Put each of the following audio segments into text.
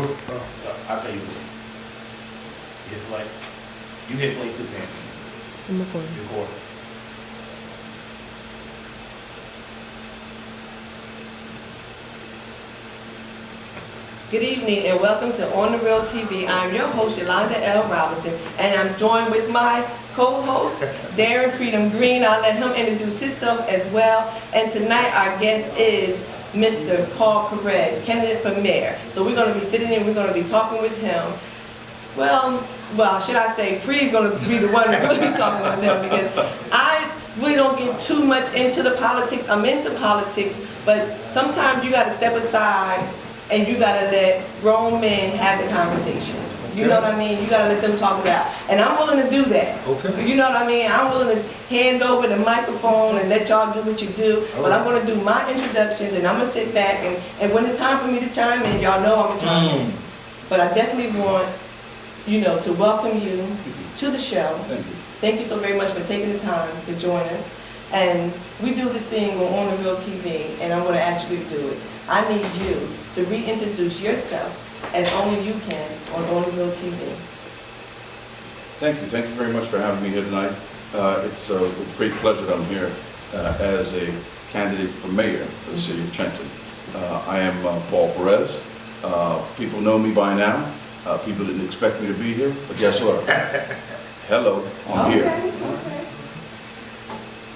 quarter? I'll tell you what. Hit play. You hit play 210. I'm recording. Your quarter. Good evening and welcome to On the Real TV. I'm your host, Yolanda L. Robinson, and I'm joined with my co-host, Darren Freedom Green. I'll let him introduce himself as well. And tonight our guest is Mr. Paul Perez, candidate for mayor. So we're going to be sitting here, we're going to be talking with him. Well, should I say, Free's going to be the one to really be talking with him, because I really don't get too much into the politics. I'm into politics, but sometimes you got to step aside and you got to let grown men have the conversation. You know what I mean? You got to let them talk it out. And I'm willing to do that. Okay. You know what I mean? I'm willing to hand over the microphone and let y'all do what you do. But I'm going to do my introductions and I'm going to sit back and when it's time for me to chime in, y'all know I'm going to chime in. But I definitely want, to welcome you to the show. Thank you. Thank you so very much for taking the time to join us. And we do this thing on the Real TV, and I'm going to ask you to do it. I need you to reintroduce yourself as only you can on the Real TV. Thank you. Thank you very much for having me here tonight. It's a great pleasure that I'm here as a candidate for mayor of the city of Trenton. I am Paul Perez. People know me by now. People didn't expect me to be here, but guess what? Hello, I'm here. Okay.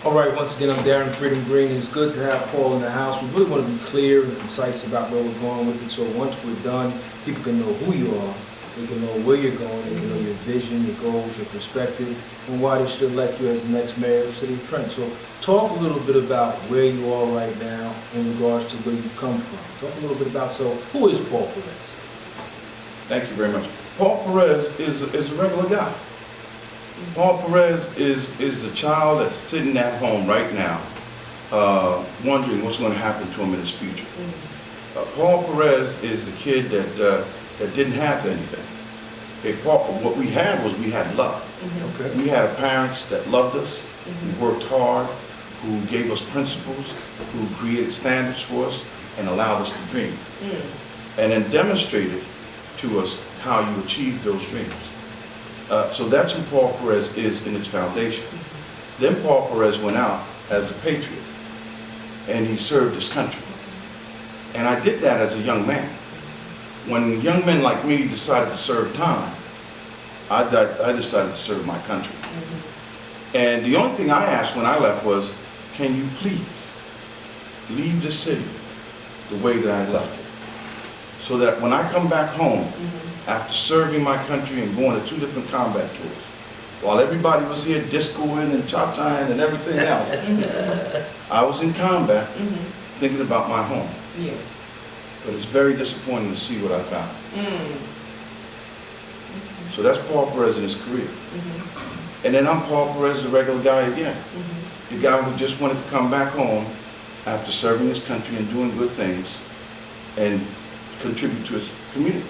All right, once again, I'm Darren Freedom Green. It's good to have Paul in the house. We really want to be clear and concise about where we're going with it, so once we're done, people can know who you are, they can know where you're going, they can know your vision, your goals, your perspective, and why they should elect you as the next mayor of the city of Trenton. So talk a little bit about where you are right now in regards to where you've come from. Talk a little bit about, who is Paul Perez? Thank you very much. Paul Perez is a regular guy. Paul Perez is the child that's sitting at home right now, wondering what's going to happen to him in his future. Paul Perez is the kid that didn't have anything. Okay, what we had was we had love. Okay. We had parents that loved us, who worked hard, who gave us principles, who created standards for us, and allowed us to dream. And then demonstrated to us how you achieve those dreams. So that's who Paul Perez is in its foundation. Then Paul Perez went out as a patriot, and he served his country. And I did that as a young man. When young men like me decided to serve time, I decided to serve my country. And the only thing I asked when I left was, can you please leave the city the way that I left it? So that when I come back home, after serving my country and going to 2 different combat tours, while everybody was here discoing and cha-chaing and everything else, I was in combat thinking about my home. Yeah. But it's very disappointing to see what I found. So that's Paul Perez in his career. And then I'm Paul Perez, the regular guy again. The guy who just wanted to come back home after serving his country and doing good things and contribute to his community.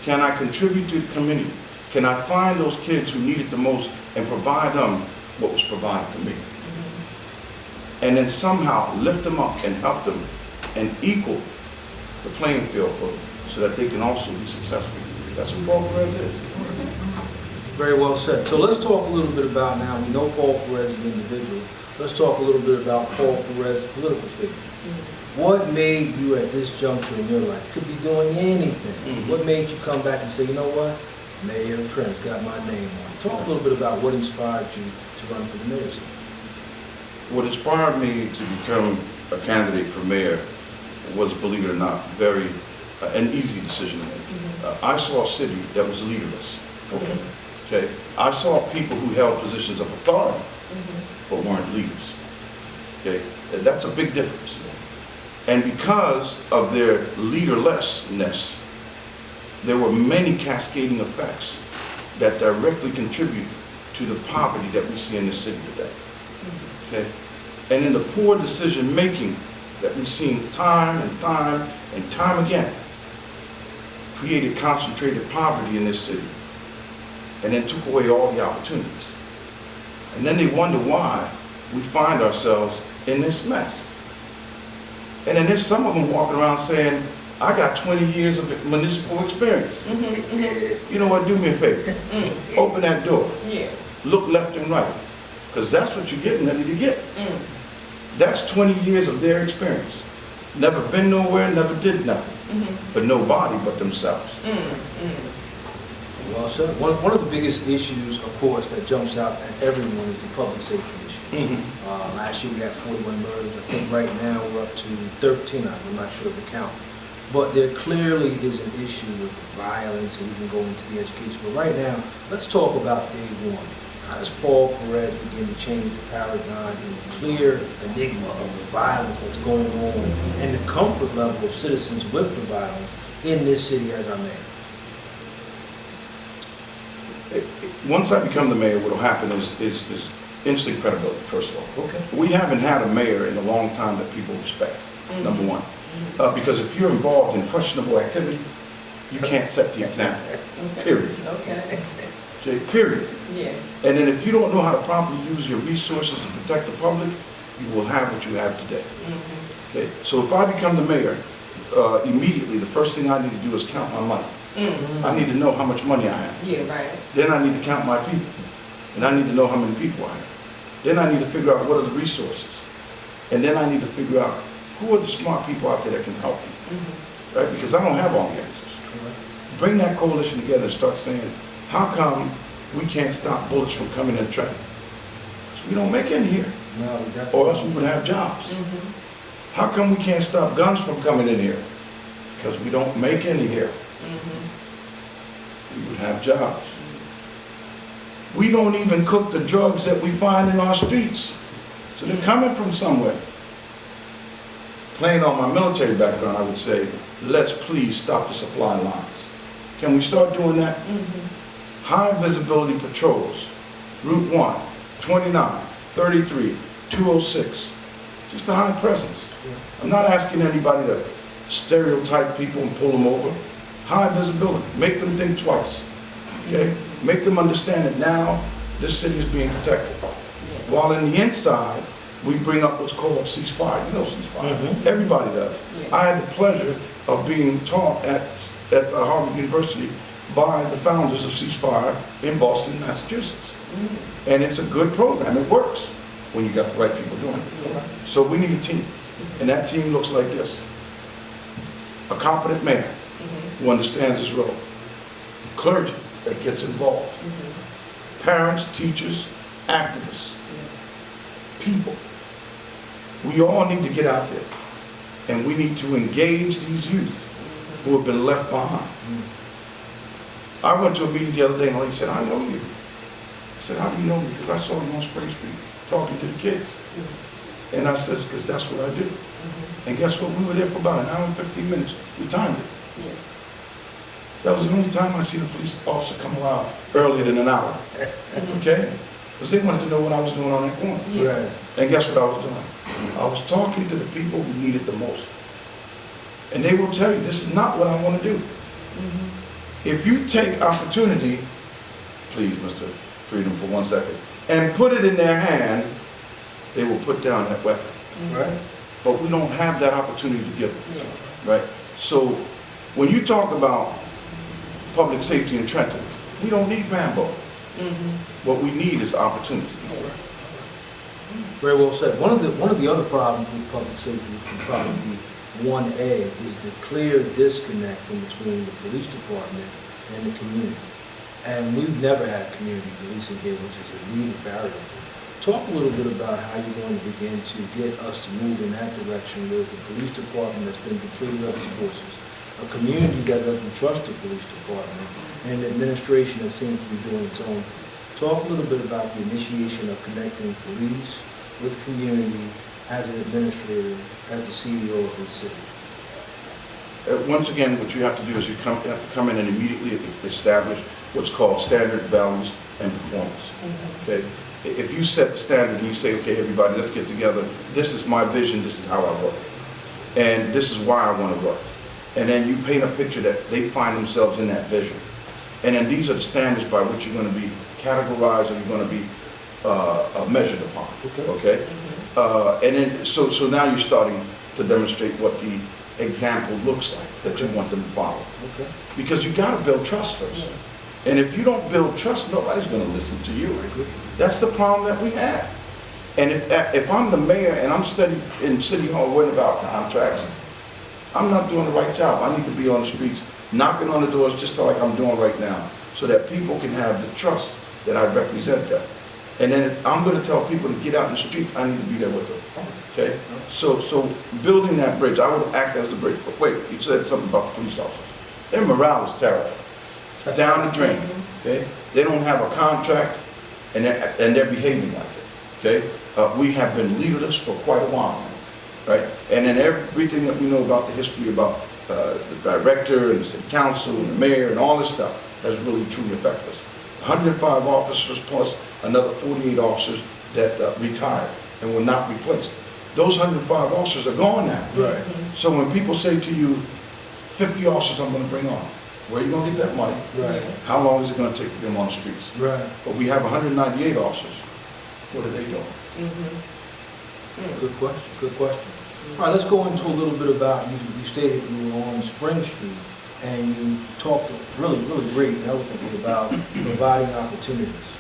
Can I contribute to the community? Can I find those kids who need it the most and provide them what was provided to me? And then somehow lift them up and help them and equal the playing field for them so that they can also be successful. That's what Paul Perez is. Very well said. So let's talk a little bit about now. We know Paul Perez is an individual. Let's talk a little bit about Paul Perez, political figure. What made you at this juncture in your life? You could be doing anything. What made you come back and say, you know what? Mayor of Trent's got my name on it. Talk a little bit about what inspired you to run for the mayorship. What inspired me to become a candidate for mayor was, believe it or not, an easy decision to make. I saw a city that was leaderless. Okay. I saw people who held positions of authority, but weren't leaders. Okay. That's a big difference. And because of their leaderlessness, there were many cascading effects that directly contribute to the poverty that we see in this city today. Okay? And in the poor decision making that we've seen time and time and time again, created concentrated poverty in this city, and then took away all the opportunities. And then they wonder why we find ourselves in this mess. And then there's some of them walking around saying, I got 20 years of municipal experience. You know what, do me a favor. Open that door. Yeah. Look left and right. Because that's what you're getting ready to get. That's 20 years of their experience. Never been nowhere, never did nothing. For nobody but themselves. Well said. One of the biggest issues, of course, that jumps out at everyone is the public safety issues. Last year we had 41 murders. I think right now we're up to 13. I'm not sure of the count. But there clearly is an issue with violence, and we can go into the education. But right now, let's talk about day one. How does Paul Perez begin to change the paradigm and the clear enigma of the violence that's going on and the comfort level of citizens with the violence in this city as our mayor? Once I become the mayor, what will happen is instant credibility, first of all. Okay. We haven't had a mayor in a long time that people respect, number one. Because if you're involved in questionable activity, you can't set the example, period. Okay. Okay, period. Yeah. And then if you don't know how to properly use your resources to protect the public, you will have what you have today. Okay, so if I become the mayor, immediately the first thing I need to do is count my money. I need to know how much money I have. Yeah, right. Then I need to count my people. And I need to know how many people I have. Then I need to figure out what are the resources. And then I need to figure out who are the smart people out there that can help me. Right? Because I don't have all the answers. Bring that coalition together and start saying, how come we can't stop bullets from coming in Trenton? Because we don't make any here. No, definitely. Or else we would have jobs. How come we can't stop guns from coming in here? Because we don't make any here. We would have jobs. We don't even cook the drugs that we find in our streets. So they're coming from somewhere. Playing on my military background, I would say, let's please stop the supply lines. Can we start doing that? High visibility patrols, Route 1, 29, 33, 206. Just a high presence. I'm not asking anybody to stereotype people and pull them over. High visibility, make them think twice, okay? Make them understand that now this city is being protected. While in the inside, we bring up what's called ceasefire. You know ceasefire. Everybody does. I had the pleasure of being taught at Harvard University by the founders of ceasefire in Boston, Massachusetts. And it's a good program. It works when you got the right people doing it. So we need a team. And that team looks like this. A competent mayor who understands his role. Clergy that gets involved. Parents, teachers, activists. People. We all need to get out there. And we need to engage these youth who have been left behind. I went to a meeting the other day and a lady said, I know you. I said, how do you know me? Because I saw you on Spring Street talking to the kids. And I said, because that's what I do. And guess what? We were there for about an hour and 15 minutes. We timed it. That was the only time I seen a police officer come around earlier than an hour. Okay? Because they wanted to know what I was doing on that corner. Right. And guess what I was doing? I was talking to the people who need it the most. And they will tell you, this is not what I want to do. If you take opportunity, please, Mr. Freedom, for 1 second, and put it in their hand, they will put down that weapon. Right? But we don't have that opportunity to give them. Right? So when you talk about public safety in Trenton, we don't need Rambo. What we need is opportunity. Very well said. One of the other problems with public safety, which would probably be 1A, is the clear disconnect in between the police department and the community. And we've never had community policing here, which is a leading variable. Talk a little bit about how you're going to begin to get us to move in that direction with the police department that's been depleted of its forces, a community that doesn't trust the police department, and an administration that seems to be doing its own. Talk a little bit about the initiation of connecting police with community as an administrator, as the CEO of this city. Once again, what you have to do is you have to come in and immediately establish what's called standard values and performance. Okay? If you set the standard and you say, okay, everybody, let's get together. This is my vision. This is how I work. And this is why I want to work. And then you paint a picture that they find themselves in that vision. And then these are the standards by which you're going to be categorized or you're going to be measured upon. Okay? And then, so now you're starting to demonstrate what the example looks like that you want them to follow. Okay. Because you gotta build trust first. And if you don't build trust, nobody's gonna listen to you. That's the problem that we have. And if I'm the mayor and I'm studying in City Hall worrying about contracts, I'm not doing the right job. I need to be on the streets, knocking on the doors just like I'm doing right now, so that people can have the trust that I represent them. And then if I'm gonna tell people to get out in the streets, I need to be there with them, okay? So building that bridge, I would act as the bridge. But wait, you said something about the police officers. Their morale is terrible, down the drain, okay? They don't have a contract, and they're behaving like it, okay? We have been leaderless for quite a while now, right? And then everything that we know about the history about the director and the city council and the mayor and all this stuff has really truly affected us. 105 officers plus another 48 officers that retired and were not replaced. Those 105 officers are gone now. Right. So when people say to you, 50 officers I'm gonna bring on, where are you gonna get that money? Right. How long is it gonna take to get them on the streets? Right. But we have 198 officers. What are they doing? Good question, good question. All right, let's go into a little bit about, you stated you were on Spring Street, and you talked really great and eloquently about providing opportunities.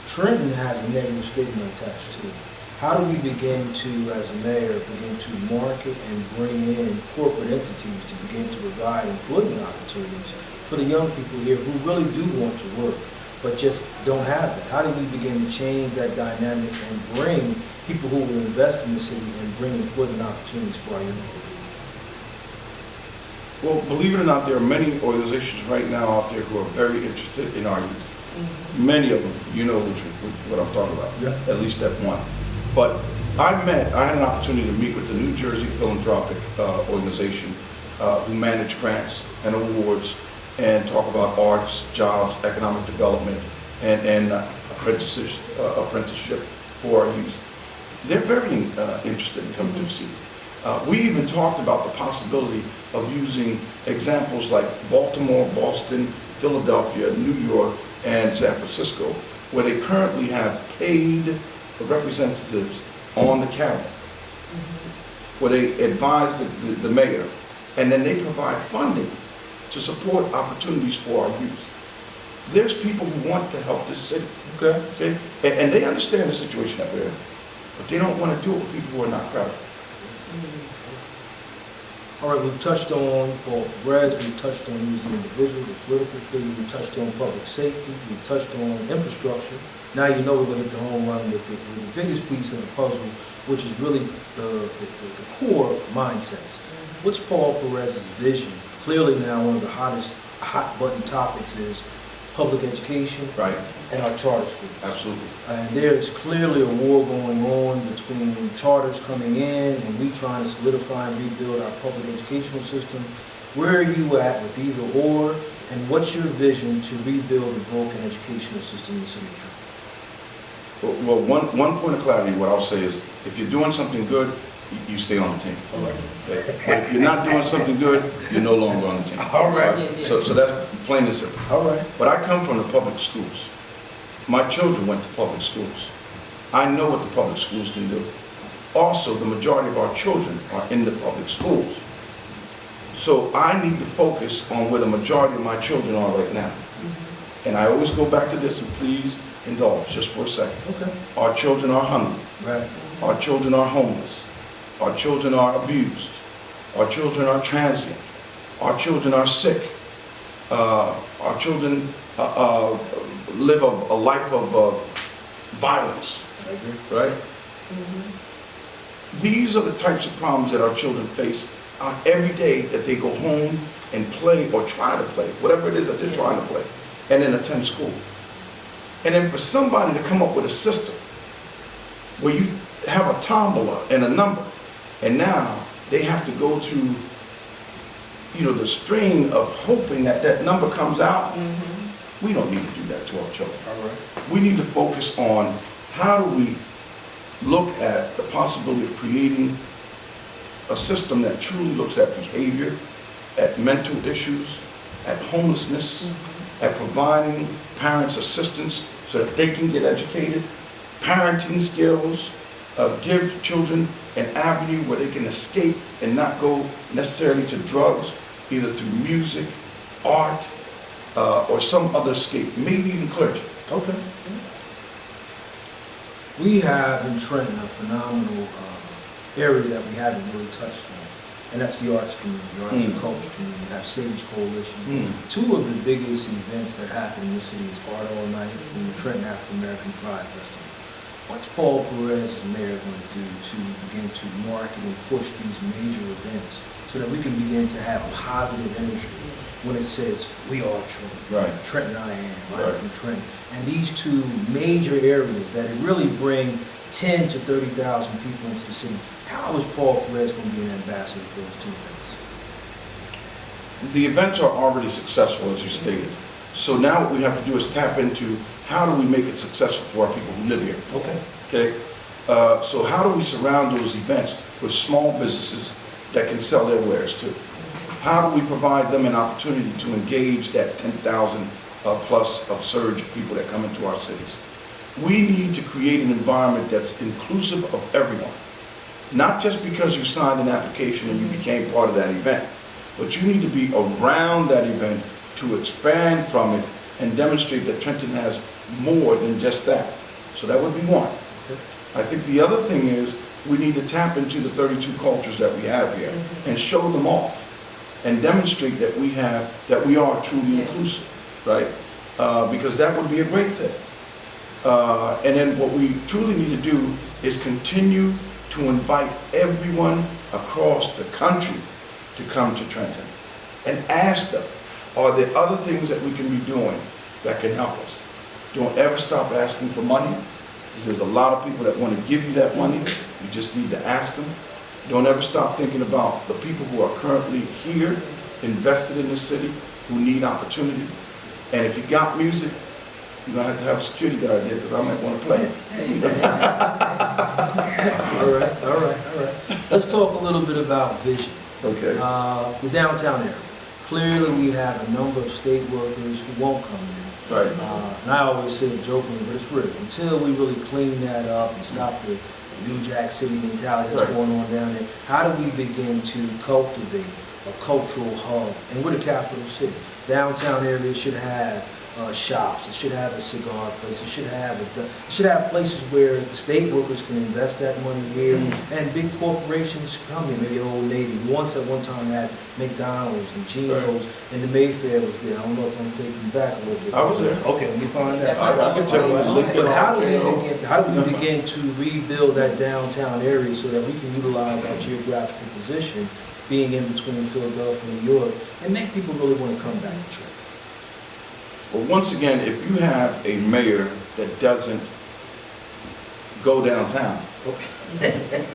Trenton has a negative stigma attached to it. How do we begin to, as a mayor, begin to market and bring in corporate entities to begin to provide employment opportunities for the young people here who really do want to work, but just don't have it? How do we begin to change that dynamic and bring people who will invest in the city and bring employment opportunities for our young people? Well, believe it or not, there are many organizations right now out there who are very interested in our youth. Many of them, you know what I'm talking about, Yeah. at least that one. But I had an opportunity to meet with the New Jersey Philanthropic Organization who manage grants and awards and talk about arts, jobs, economic development, and apprenticeship for our youth. They're very interested in coming to the city. We even talked about the possibility of using examples like Baltimore, Boston, Philadelphia, New York, and San Francisco, where they currently have paid representatives on the camera, where they advise the mayor, and then they provide funding to support opportunities for our youth. There's people who want to help this city, Okay. okay? And they understand the situation that we're in, but they don't want to do it with people who are not credible. All right, we've touched on Paul Perez, we've touched on you as the individual, the political figure, we've touched on public safety, we've touched on infrastructure. Now you know we're going to hit the home run with the biggest piece of the puzzle, which is really the core mindsets. What's Paul Perez's vision? Clearly now one of the hot button topics is public education, Right. and our charter schools. Absolutely. And there is clearly a war going on between charters coming in and we trying to solidify and rebuild our public educational system. Where are you at with either or, and what's your vision to rebuild a broken educational system in the city of Trenton? Well, one point of clarity, what I'll say is, if you're doing something good, you stay on the team. Okay? But if you're not doing something good, you're no longer on the team. All right. So that's plain and simple. All right. But I come from the public schools. My children went to public schools. I know what the public schools can do. Also, the majority of our children are in the public schools. So I need to focus on where the majority of my children are right now. And I always go back to this, and please indulge just for a second. Okay. Our children are hungry. Right. Our children are homeless. Our children are abused. Our children are transient. Our children are sick. Our children live a life of violence, I agree. right? These are the types of problems that our children face every day, that they go home and play or try to play, whatever it is that they're trying to play, and then attend school. And then for somebody to come up with a system where you have a tombola and a number, and now they have to go to, the strain of hoping that that number comes out. We don't need to do that to our children. All right. We need to focus on how do we look at the possibility of creating a system that truly looks at behavior, at mental issues, at homelessness, at providing parents assistance so that they can get educated, parenting skills, give children an avenue where they can escape and not go necessarily to drugs, either through music, art, or some other escape, maybe even clergy. Okay. We have in Trenton a phenomenal area that we haven't really touched on, and that's the arts community, the arts and culture community. We have Sage Coalition. Two of the biggest events that happen in the city is Art All Night and the Trenton African American Pride Festival. What's Paul Perez as mayor going to do to begin to market and push these major events so that we can begin to have positive imagery when it says, we are Trenton, Right. Trenton I am, Right. I'm from Trenton. And these two major areas that it really bring 10 to 30,000 people into the city. How is Paul Perez going to be an ambassador for those two events? The events are already successful, as you stated. So now what we have to do is tap into how do we make it successful for our people who live here. Okay. Okay? So how do we surround those events with small businesses that can sell their wares too? How do we provide them an opportunity to engage that 10,000 plus of surge of people that come into our cities? We need to create an environment that's inclusive of everyone. Not just because you signed an application and you became part of that event, but you need to be around that event to expand from it and demonstrate that Trenton has more than just that. So that would be one. Okay. I think the other thing is we need to tap into the 32 cultures that we have here and show them off and demonstrate that we are truly inclusive, right? Because that would be a great thing. And then what we truly need to do is continue to invite everyone across the country to come to Trenton and ask them, are there other things that we can be doing that can help us? Don't ever stop asking for money, because there's a lot of people that want to give you that money. You just need to ask them. Don't ever stop thinking about the people who are currently here, invested in this city, who need opportunity. And if you got music, you're going to have a security guard there, because I might want to play it. All right. Let's talk a little bit about vision. Okay. The downtown area. Clearly, we have a number of state workers who won't come in. Right. And I always say it jokingly, but it's real. Until we really clean that up and stop the New Jack City mentality that's Right. going on down there, how do we begin to cultivate a cultural hub? And we're the capital city. Downtown area should have shops. It should have a cigar place. It should have places where the state workers can invest that money here, and big corporations come here. Maybe Old Navy. Once at one time had McDonald's and Geno's, and the Mayfair was there. I don't know if I'm taking you back a little bit. I was there. Okay, let me find that. I can tell you. But how do we begin to rebuild that downtown area so that we can utilize our geographical position, being in between Philadelphia and New York, and make people really want to come back to Trenton? Well, once again, if you have a mayor that doesn't go downtown,